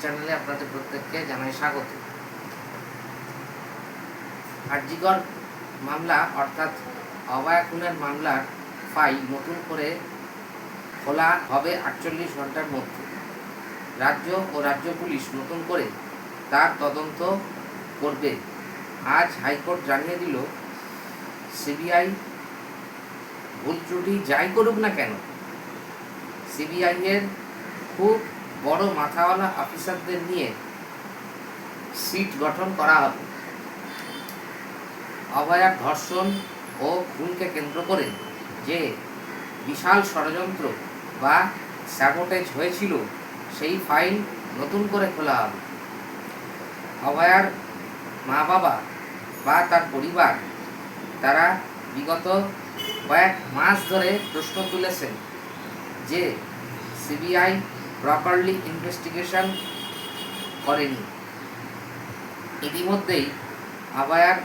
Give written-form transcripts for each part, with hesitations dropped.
চ্যানেলে আপনাদের প্রত্যেককে জানাই স্বাগত। আরজিকর মামলা অর্থাৎ অভয়া খুনের মামলার ফাইল নতুন করে খোলা হবে 48 ঘন্টার মধ্যে। রাজ্য ও রাজ্য পুলিশ নতুন করে তার তদন্ত করবে। আজ হাইকোর্ট জানিয়ে দিল, সিবিআই ভুল ত্রুটি যাই করুক না কেন, সিবিআই এর খুব বড় মাথাওয়ালা অফিসারদের নিয়ে সিট গঠন করা হবে। অভয়ার ধর্ষণ ও খুনকে কেন্দ্র করে যে বিশাল ষড়যন্ত্র বা স্যাবোটেজ হয়েছিল, সেই ফাইল নতুন করে খোলা হবে। অভয়ার মা বাবা বা তার পরিবার তারা বিগত কয়েক মাস ধরে প্রশ্ন তুলেছেন যে সিবিআই প্রপারলি ইনভেস্টিগেশন করেনি। ইতিমধ্যেই অভয়ার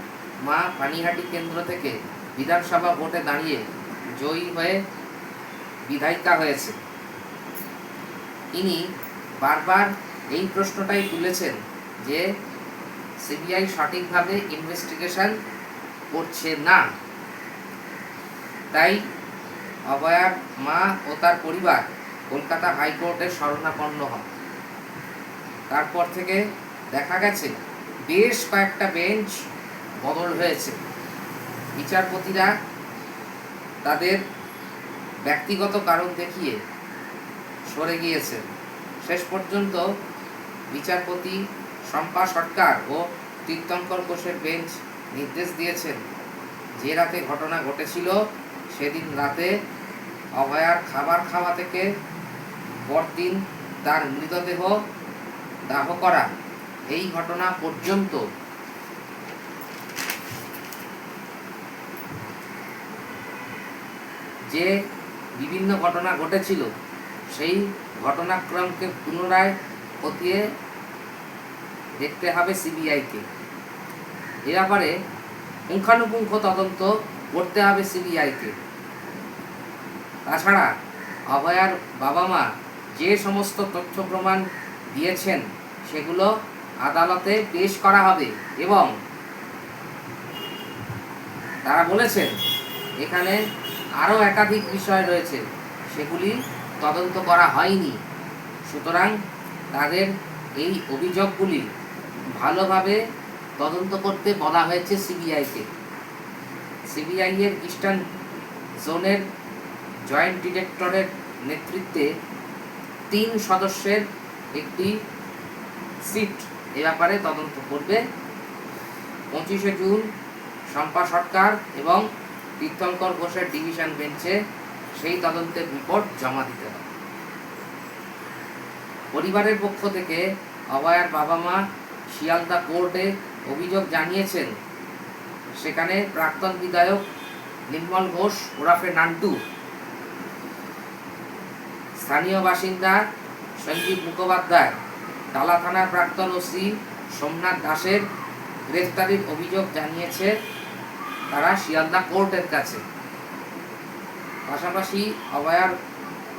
মা পানিহাটি কেন্দ্র থেকে বিধানসভা ভোটে দাঁড়িয়ে জয়ী হয়ে বিধায়িকা হয়েছে। তিনি বারবার এই প্রশ্নটাই তুলেছেন যে সিবিআই সঠিকভাবে ইনভেস্টিগেশন করছে না। তাই অভয়ার মা ও তার পরিবার কলকাতা হাইকোর্টের শরণাপন্ন হন। তারপর থেকে দেখা গেছে বেশ কয়েকটা বেঞ্চ বদল হয়েছে। বিচারপতিরা তাদের ব্যক্তিগত কারণ দেখিয়ে সরে গিয়েছেন। শেষ পর্যন্ত বিচারপতি শম্পা সরকার ও তীর্থঙ্কর ঘোষের বেঞ্চ নির্দেশ দিয়েছেন, যে রাতে ঘটনা ঘটেছিল সেদিন রাতে অভয়ার খাবার খাওয়া থেকে পরদিন তার মৃতদেহ দাহ করা, এই ঘটনা পর্যন্ত যে বিভিন্ন ঘটনা ঘটেছিল সেই ঘটনাক্রমকে পুনরায় খতিয়ে দেখতে হবে সিবিআইকে। এ ব্যাপারে পুঙ্খানুপুঙ্খ তদন্ত করতে হবে সিবিআইকে। তাছাড়া অভয়ার বাবা মা যে সমস্ত তথ্য প্রমাণ দিয়েছেন সেগুলো আদালতে পেশ করা হবে এবং তারা বলেছেন এখানে আরও একাধিক বিষয় রয়েছে, সেগুলি তদন্ত করা হয়নি। সুতরাং তাদের এই অভিযোগগুলি ভালোভাবে তদন্ত করতে বলা হয়েছে সিবিআইকে। সিবিআই এর ইস্টার্ন জোনের জয়েন্ট ডিরেক্টরের নেতৃত্বে 3 সদস্যের একটি সিট এ ব্যাপারে তদন্ত করবে। 25শে জুন শম্পা সরকার এবং তীর্থঙ্কর ঘোষের ডিভিশন বেঞ্চে সেই তদন্তের রিপোর্ট জমা দিতে হবে। পরিবারের পক্ষ থেকে অভয়ার বাবা মা শিয়ালদা কোর্টে অভিযোগ জানিয়েছেন। সেখানে প্রাক্তন বিধায়ক নির্মল ঘোষ ওরফে নান্টু, স্থানীয় বাসিন্দা সঞ্জীব মুখোপাধ্যায়, টালা থানার প্রাক্তন ওসি সোমনাথ দাসের গ্রেফতারির অভিযোগ জানিয়েছে তারা শিয়ালদা কোর্টের কাছে। পাশাপাশি অভয়ার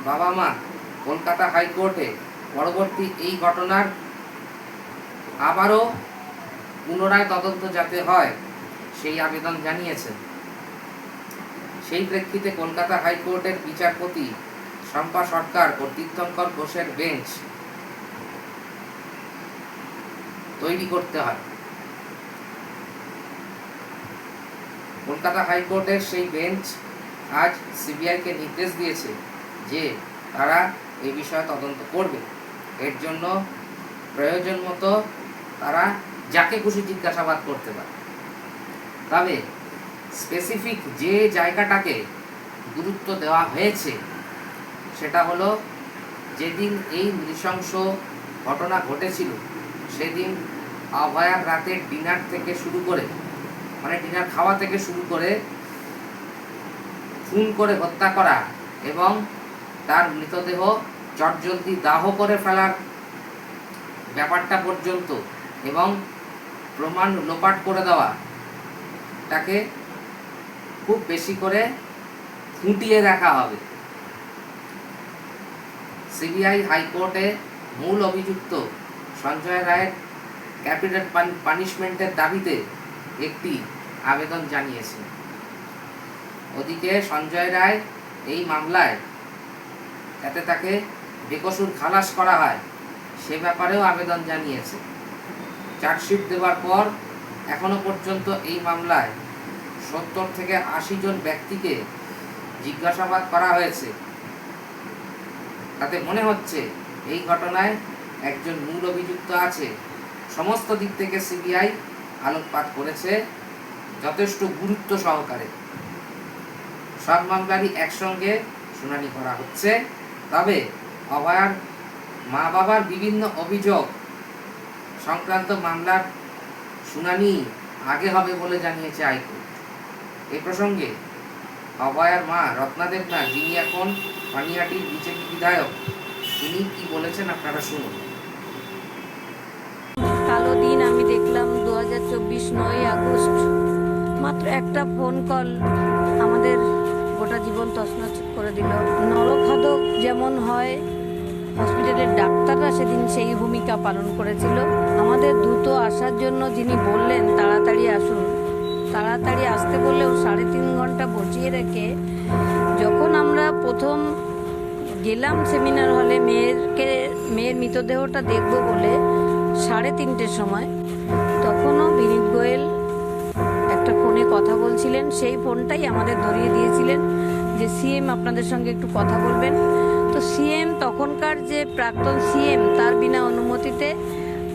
বাবা মা কলকাতা হাইকোর্টে পরবর্তী এই ঘটনার আবারও পুনরায় তদন্ত যাতে হয় সেই আবেদন জানিয়েছেন। সেই প্রেক্ষিতে কলকাতা হাইকোর্টের বিচারপতি শম্পা সরকার ও তীর্থঙ্কর ঘোষের বেঞ্চ তৈরি করতে হয়। কলকাতা হাইকোর্টের সেই বেঞ্চ আজ সিবিআইকে নির্দেশ দিয়েছে যে তারা এই বিষয়ে তদন্ত করবে। এর জন্য প্রয়োজন মতো তারা যাকে খুশি জিজ্ঞাসাবাদ করতে পারে। তবে স্পেসিফিক যে জায়গাটাকে গুরুত্ব দেওয়া হয়েছে সেটা হলো, যেদিন এই নৃশংস ঘটনা ঘটেছিল সেদিন অভয়ার রাতের ডিনার থেকে শুরু করে, মানে ডিনার খাওয়া থেকে শুরু করে খুন করে হত্যা করা এবং তার মৃতদেহ চটজলদি দাহ করে ফেলার ব্যাপারটা পর্যন্ত এবং প্রমাণ লোপাট করে দেওয়া, তাকে খুব বেশি করে খুঁটিয়ে দেখা হবে। সিবিআই হাইকোর্টে মূল অভিযুক্ত সঞ্জয় রায়ের ক্যাপিটাল পানিশমেন্টের দাবিতে একটি আবেদন জানিয়েছে। ওদিকে সঞ্জয় রায় এই মামলায় যাতে তাকে বেকসুর খালাস করা হয় সে ব্যাপারেও আবেদন জানিয়েছে। চার্জশিট দেওয়ার পর এখনো পর্যন্ত এই মামলায় 70 থেকে 80 জন ব্যক্তিকে জিজ্ঞাসাবাদ করা হয়েছে। তাতে মনে হচ্ছে এই ঘটনায় একজন মূল অভিযুক্ত আছে। সমস্ত দিক থেকে সিবিআই আলোকপাত করেছে যথেষ্ট গুরুত্ব সহকারে। সব মামলারই একসঙ্গে শুনানি করা হচ্ছে। তবে অভয়ার মা বাবার বিভিন্ন অভিযোগ সংক্রান্ত মামলার শুনানি আগে হবে বলে জানিয়েছে হাইকোর্ট। এ প্রসঙ্গে অভয়ার মা রত্না দেবনাথ, যিনি এখন পানিহাটির বিজেপি বিধায়ক, তিনি কি বলেছেন আপনারা শুনুন। কালো দিন আমি দেখলাম 2024 9ই আগস্ট। মাত্র একটা ফোন কল আমাদের গোটা জীবন তছনছ করে দিল। নরখাদক যেমন হয়, হসপিটালের ডাক্তাররা সেদিন সেই ভূমিকা পালন করেছিল। আমাদের দ্রুত আসার জন্য যিনি বললেন তাড়াতাড়ি আসুন, তাড়াতাড়ি আসতে বললেও 3.5 ঘন্টা বসিয়ে রেখে যখন আমরা প্রথম গেলাম সেমিনার হলে মেয়ের মৃতদেহটা দেখব বলে 3:30 সময়, তখনও বিনীত গোয়েল একটা ফোনে কথা বলছিলেন। সেই ফোনটাই আমাদের ধরিয়ে দিয়েছিলেন যে সিএম আপনাদের সঙ্গে একটু কথা বলবেন। তো সিএম, তখনকার যে প্রাক্তন সিএম, তার বিনা অনুমতিতে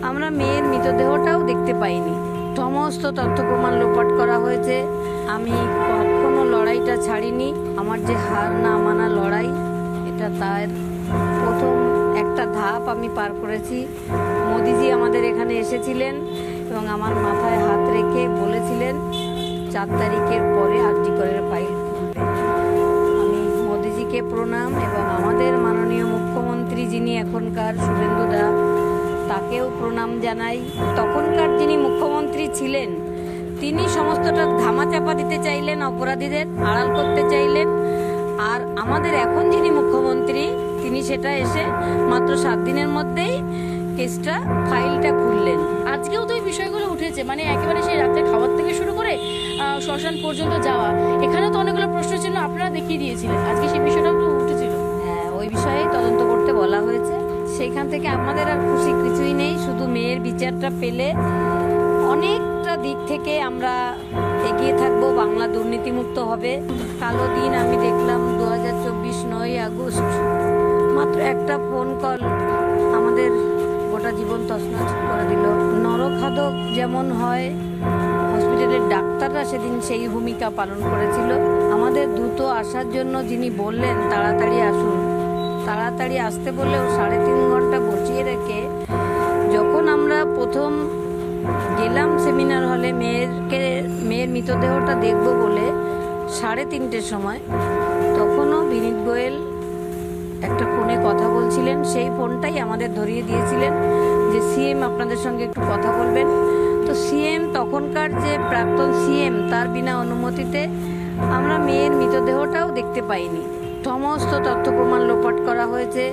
আমরা মেয়ের মৃতদেহটাও দেখতে পাইনি। সমস্ত তথ্য প্রমাণ লোপাট করা হয়েছে। আমি কখনো লড়াইটা ছাড়িনি। আমার যে হার না মানা লড়াই, এটা তার প্রথম একটা ধাপ আমি পার করেছি। মোদিজি আমাদের এখানে এসেছিলেন এবং আমার মাথায় হাত রেখে বলেছিলেন 4 তারিখের পরে আরজি করের ফাইল খুলবে। আমি মোদিজিকে প্রণাম এবং আমাদের মাননীয় মুখ্যমন্ত্রী যিনি এখনকার, শুভেন্দু দা, তাকেও প্রণাম জানাই। তখনকার যিনি মুখ্যমন্ত্রী ছিলেন তিনি সমস্তটা ধামাচাপা দিতে চাইলেন, অপরাধীদের আড়াল করতে চাইলেন। আর আমাদের এখন যিনি মুখ্যমন্ত্রী তিনি সেটা এসে মাত্র 7 দিনের মধ্যেই কেসটা ফাইলটা খুললেন। আজকেও তো এই বিষয়গুলো উঠেছে, মানে একেবারে সেই রাতে খাবার থেকে শুরু করে শ্মশান পর্যন্ত যাওয়া, এখানেও তো অনেকগুলো প্রশ্ন ছিল, আপনারা দেখিয়ে দিয়েছিলেন। আজকে সেই বিষয়টাও তো উঠেছিল। হ্যাঁ, ওই বিষয়ে তদন্ত করতে বলা হয়েছে। সেইখান থেকে আমাদের আর খুশি কিছুই নেই। শুধু মেয়ের বিচারটা পেলে অনেকটা দিক থেকে আমরা এগিয়ে থাকবো, বাংলা দুর্নীতিমুক্ত হবে। কালো দিন আমি দেখলাম 2024 9ই আগস্ট। মাত্র একটা ফোন কল আমাদের গোটা জীবন তছনছ করে দিল। নরখাদক যেমন হয়, হসপিটালের ডাক্তাররা সেদিন সেই ভূমিকা পালন করেছিল। আমাদের দ্রুত আসার জন্য যিনি বললেন তাড়াতাড়ি আসুন, তাড়াতাড়ি আসতে বললেও 3.5 ঘন্টা বসিয়ে রেখে যখন আমরা প্রথম গেলাম সেমিনার হলে মেয়ের মৃতদেহটা দেখব বলে 3:30 সময়, তখনও বিনীত গোয়েল একটা ফোনে কথা বলছিলেন। সেই ফোনটাই আমাদের ধরিয়ে দিয়েছিলেন যে সিএম আপনাদের সঙ্গে একটু কথা বলবেন। তো সিএম, তখনকার যে প্রাক্তন সিএম, তার বিনা অনুমতিতে আমরা মেয়ের মৃতদেহটাও দেখতে পাইনি। সমস্ত তথ্য প্রমাণ লোপাট করা হয়েছে।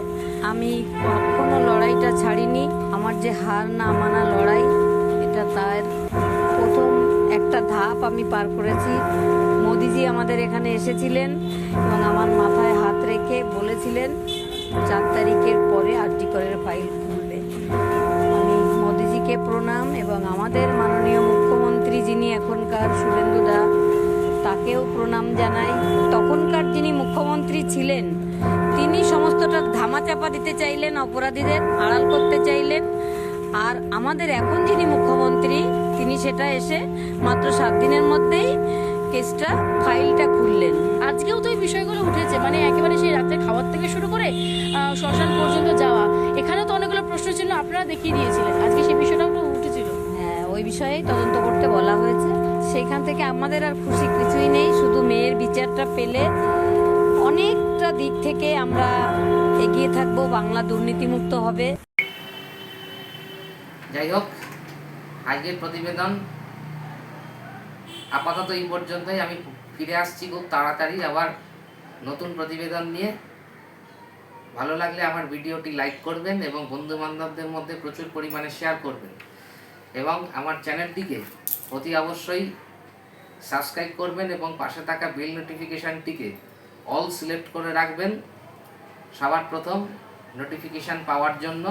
আমি কখনো লড়াইটা ছাড়িনি। আমার যে হার না মানা লড়াই, এটা তার প্রথম একটা ধাপ আমি পার করেছি। মোদিজি আমাদের এখানে এসেছিলেন এবং আমার মাথায় হাত রেখে বলেছিলেন 4 তারিখের পরে আরজি করের ফাইল খুলবে। আমি মোদিজিকে প্রণাম এবং আমাদের মাননীয় মুখ্যমন্ত্রী যিনি এখনকার, শুভেন্দু দা, তাকেও প্রণাম জানাই। তখনকার যিনি মুখ্যমন্ত্রী ছিলেন তিনি সমস্তটা ধামাচাপা দিতে চাইলেন, অপরাধীদের আড়াল করতে চাইলেন। আর আমাদের এখন যিনি মুখ্যমন্ত্রী তিনি সেটা এসে মাত্র 7 দিনের মধ্যেই কেসটা ফাইলটা খুললেন। আজকেও তো এই বিষয়গুলো উঠেছে, মানে একেবারে সেই রাতে খাবার থেকে শুরু করে শ্মশান পর্যন্ত যাওয়া, এখানেও তো অনেকগুলো প্রশ্ন ছিল, আপনারা দেখিয়ে দিয়েছিলেন। আজকে সেই বিষয়টাও তো উঠেছিল। হ্যাঁ, ওই বিষয়েই তদন্ত করতে বলা হয়েছে। সেইখান থেকে আমাদের আর খুশি কিছুই নেই। শুধু মেয়ের বিচারটা পেলে অনেকটা দিক থেকে আমরা এগিয়ে থাকবো, বাংলা দুর্নীতিমুক্ত হবে। যাই হোক, আজকের প্রতিবেদন আপাতত এই পর্যন্তই। আমি ফিরে আসছি খুব তাড়াতাড়ি আবার নতুন প্রতিবেদন নিয়ে। ভালো লাগলে আমার ভিডিওটি লাইক করবেন এবং বন্ধু বান্ধবদের মধ্যে প্রচুর পরিমাণে শেয়ার করবেন এবং আমার চ্যানেলটিকে অতি অবশ্যই সাবস্ক্রাইব করবেন এবং পাশে থাকা বেল নোটিফিকেশানটিকে অল সিলেক্ট করে রাখবেন সবার প্রথম নোটিফিকেশান পাওয়ার জন্য।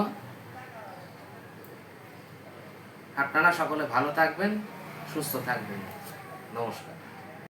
আপনারা সকলে ভালো থাকবেন, সুস্থ থাকবেন। নমস্কার।